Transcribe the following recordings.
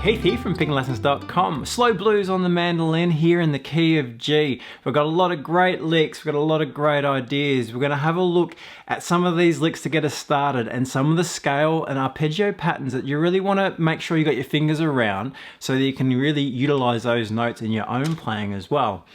Heath here from pickinglessons.com. Slow blues on the mandolin here in the key of G. We've got a lot of great licks, we've got a lot of great ideas. We're going to have a look at some of these licks to get us started and some of the scale and arpeggio patterns that you really want to make sure you got your fingers around so that you can really utilize those notes in your own playing as well.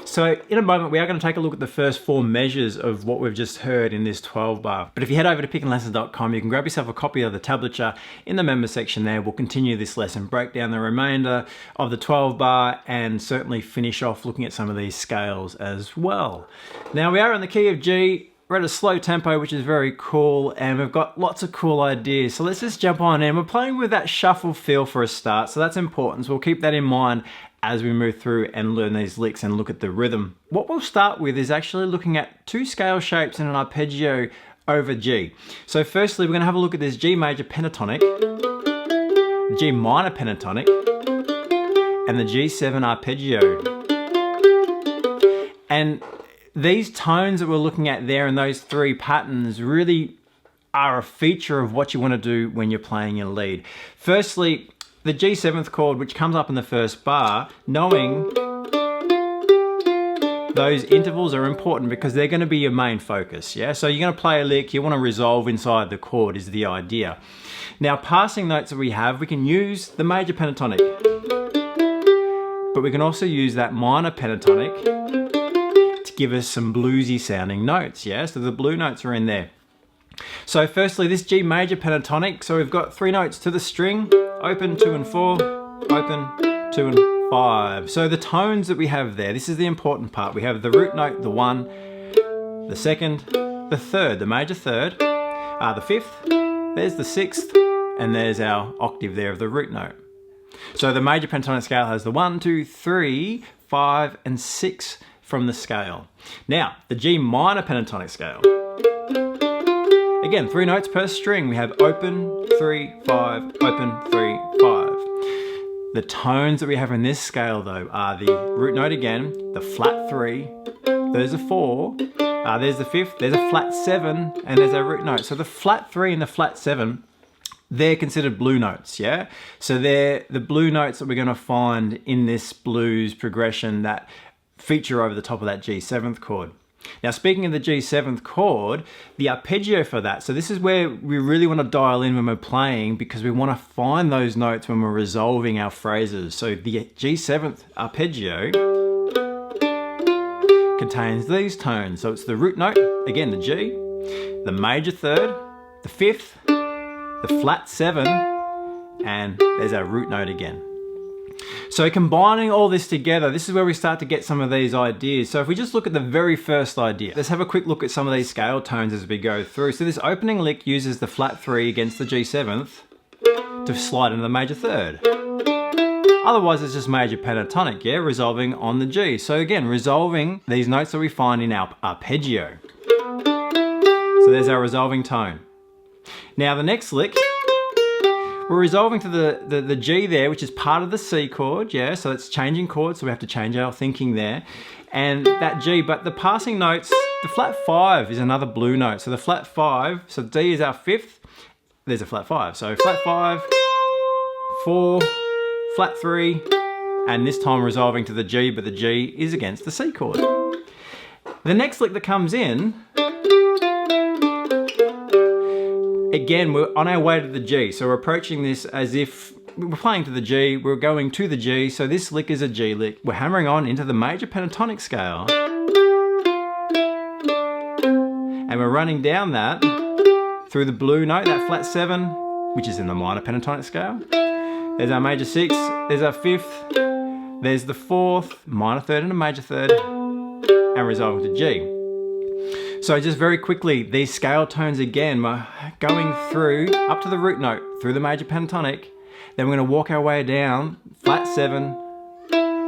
So in a moment we are going to take a look at the first four measures of what we've just heard in this 12 bar. But if you head over to pickinglessons.com, you can grab yourself a copy of the tablature in the member section there. We'll continue this lesson, break down the remainder of the 12 bar and certainly finish off looking at some of these scales as well. Now we are in the key of G. We're at a slow tempo, which is very cool, and we've got lots of cool ideas. So let's just jump on in. We're playing with that shuffle feel for a start, so that's important. So we'll keep that in mind as we move through and learn these licks and look at the rhythm. What we'll start with is actually looking at two scale shapes in an arpeggio over G. So firstly, we're going to have a look at this G major pentatonic, the G minor pentatonic, and the G7 arpeggio. And these tones that we're looking at there and those three patterns really are a feature of what you want to do when you're playing your lead. Firstly, the G7th chord, which comes up in the first bar, knowing those intervals are important because they're going to be your main focus, yeah? So you're going to play a lick, you want to resolve inside the chord is the idea. Now, passing notes that we have, we can use the major pentatonic, but we can also use that minor pentatonic to give us some bluesy sounding notes, yeah? So the blue notes are in there. So firstly, this G major pentatonic, so we've got three notes to the string, open, 2 and 4, open, 2 and 5. So the tones that we have there, this is the important part. We have the root note, the 1, the 2nd, the 3rd, the major 3rd, the 5th, there's the 6th, and there's our octave there of the root note. So the major pentatonic scale has the 1, 2, 3, 5, and 6 from the scale. Now, the G minor pentatonic scale. Again, three notes per string. We have open, 3, 5, open, 3, 5. The tones that we have in this scale though are the root note again, the flat 3, there's a 4, there's the 5th, there's a flat 7, and there's our root note. So the flat 3 and the flat 7, they're considered blue notes, yeah? So they're the blue notes that we're going to find in this blues progression that feature over the top of that G7th chord. Now, speaking of the G7th chord, the arpeggio for that, so this is where we really want to dial in when we're playing because we want to find those notes when we're resolving our phrases. So the G7th arpeggio contains these tones. So it's the root note, again the G, the major 3rd, the 5th, the flat 7, and there's our root note again. So combining all this together, this is where we start to get some of these ideas. So if we just look at the very first idea, let's have a quick look at some of these scale tones as we go through. So this opening lick uses the flat 3 against the G7th to slide into the major 3rd. Otherwise it's just major pentatonic, yeah, resolving on the G. So again, resolving these notes that we find in our arpeggio. So there's our resolving tone. Now the next lick, we're resolving to the G there, which is part of the C chord, yeah, so it's changing chords, so we have to change our thinking there. And that G, but the passing notes, the flat 5 is another blue note. So the flat 5, so D is our 5th, there's a flat 5. So flat 5, 4, flat 3, and this time resolving to the G, but the G is against the C chord. The next lick that comes in, again, we're on our way to the G, so we're approaching this as if we're playing to the G, we're going to the G, so this lick is a G lick. We're hammering on into the major pentatonic scale. And we're running down that through the blue note, that flat 7, which is in the minor pentatonic scale. There's our major 6, there's our 5th, there's the 4th, minor 3rd and a major 3rd, and resolving to G. So just very quickly, these scale tones again, we're going through up to the root note, through the major pentatonic, then we're going to walk our way down, flat 7,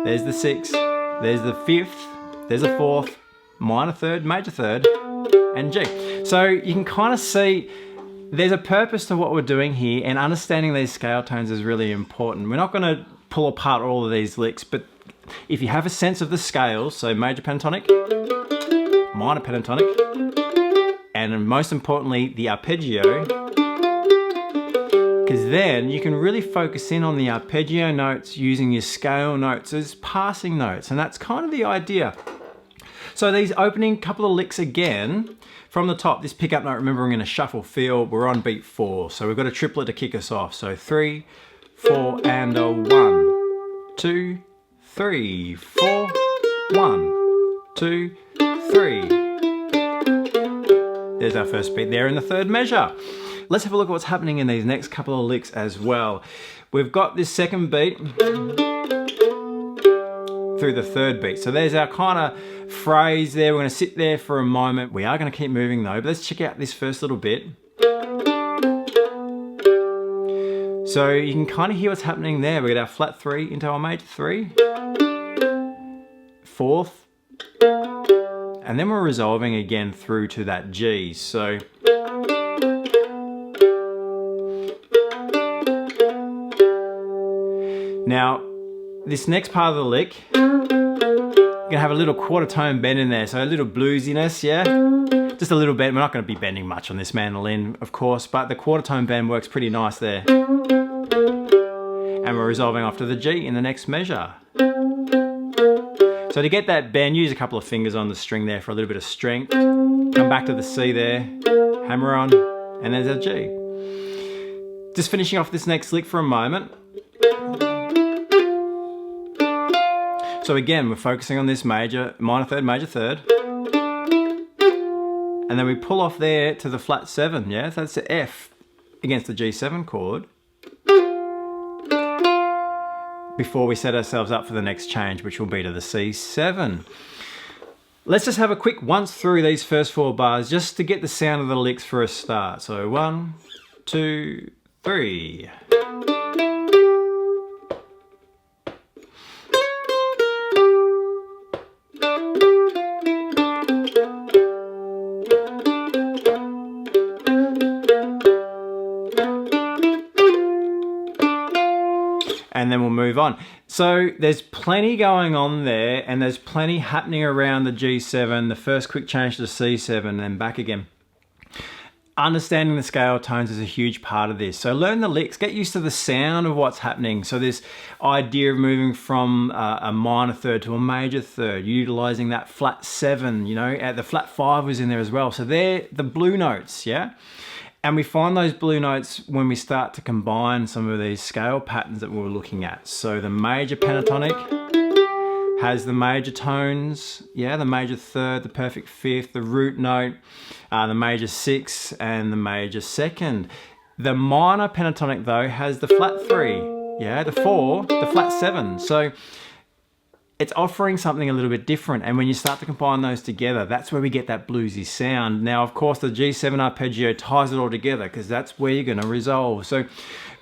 there's the 6, there's the 5th, there's a 4th, minor 3rd, major 3rd, and G. So you can kind of see there's a purpose to what we're doing here, and understanding these scale tones is really important. We're not going to pull apart all of these licks, but if you have a sense of the scales, so major pentatonic, minor pentatonic, and most importantly the arpeggio, because then you can really focus in on the arpeggio notes using your scale notes as passing notes, and that's kind of the idea. So these opening couple of licks again, from the top, this pickup note, remember I'm going to shuffle feel, we're on beat 4, so we've got a triplet to kick us off. So 3, 4, and a 1, 2, 3, 4, 1, 2, 3. There's our first beat there in the third measure. Let's have a look at what's happening in these next couple of licks as well. We've got this second beat through the third beat. So there's our kind of phrase there. We're going to sit there for a moment. We are going to keep moving though, but let's check out this first little bit. So you can kind of hear what's happening there. We get our flat 3 into our major 3, 4th, and then we're resolving again through to that G. So now this next part of the lick, you're gonna have a little quarter tone bend in there, so a little bluesiness, yeah? Just a little bit. We're not gonna be bending much on this mandolin, of course, but the quarter tone bend works pretty nice there. And we're resolving off to the G in the next measure. So to get that bend, use a couple of fingers on the string there for a little bit of strength. Come back to the C there, hammer on, and there's our G. Just finishing off this next lick for a moment. So again, we're focusing on this major, minor third, major third. And then we pull off there to the flat 7, yeah? So that's the F against the G7 chord. Before we set ourselves up for the next change, which will be to the C7. Let's just have a quick once through these first 4 bars just to get the sound of the licks for a start. So 1, 2, 3. And then we'll move on. So there's plenty going on there, and there's plenty happening around the G7, the first quick change to the C7, and then back again. Understanding the scale tones is a huge part of this. So learn the licks, get used to the sound of what's happening. So this idea of moving from a minor third to a major third, utilizing that flat 7, you know, the flat 5 was in there as well. So they're the blue notes, yeah? And we find those blue notes when we start to combine some of these scale patterns that we were looking at. So the major pentatonic has the major tones, yeah, the major third, the perfect 5th, the root note, the major 6, and the major 2nd. The minor pentatonic though has the flat 3, yeah, the 4, the flat 7. So it's offering something a little bit different, and when you start to combine those together, that's where we get that bluesy sound. Now, of course, the G7 arpeggio ties it all together because that's where you're going to resolve. So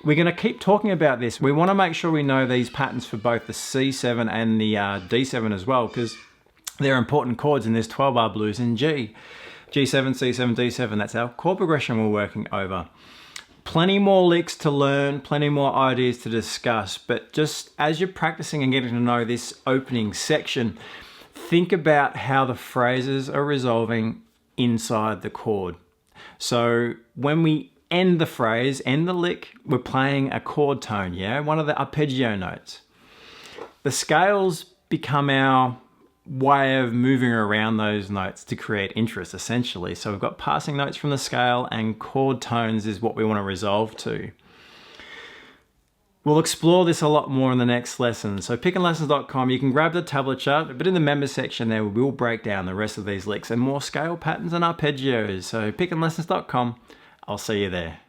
we're going to keep talking about this. We want to make sure we know these patterns for both the C7 and the D7 as well, because they're important chords in this 12-bar blues in G. G7, C7, D7, that's our chord progression we're working over. Plenty more licks to learn, plenty more ideas to discuss, but just as you're practicing and getting to know this opening section, think about how the phrases are resolving inside the chord. So when we end the phrase, end the lick, we're playing a chord tone, yeah? One of the arpeggio notes. The scales become our way of moving around those notes to create interest, essentially. So we've got passing notes from the scale, and chord tones is what we want to resolve to. We'll explore this a lot more in the next lesson. So pickinlessons.com, you can grab the tablature, but in the members section there, we will break down the rest of these licks and more scale patterns and arpeggios. So pickinlessons.com, I'll see you there.